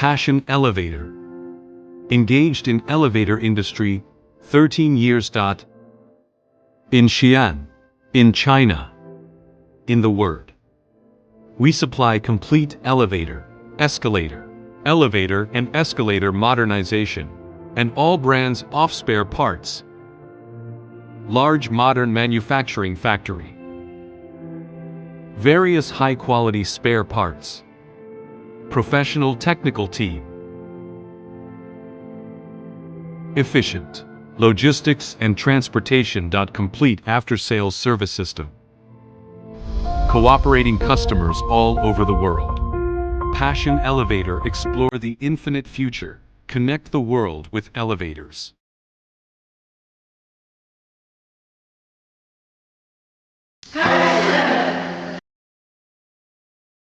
Passion Elevator. Engaged in elevator industry, 13 years. In Xi'an, in China. In the word. We supply complete elevator, escalator, elevator and escalator modernization, and all brands of spare parts. Large modern manufacturing factory. Various high-quality spare parts. Professional technical team. Efficient logistics and transportation. Complete after-sales service system. Cooperating customers all over the world. Passion Elevator. Explore the infinite future. Connect the world with elevators.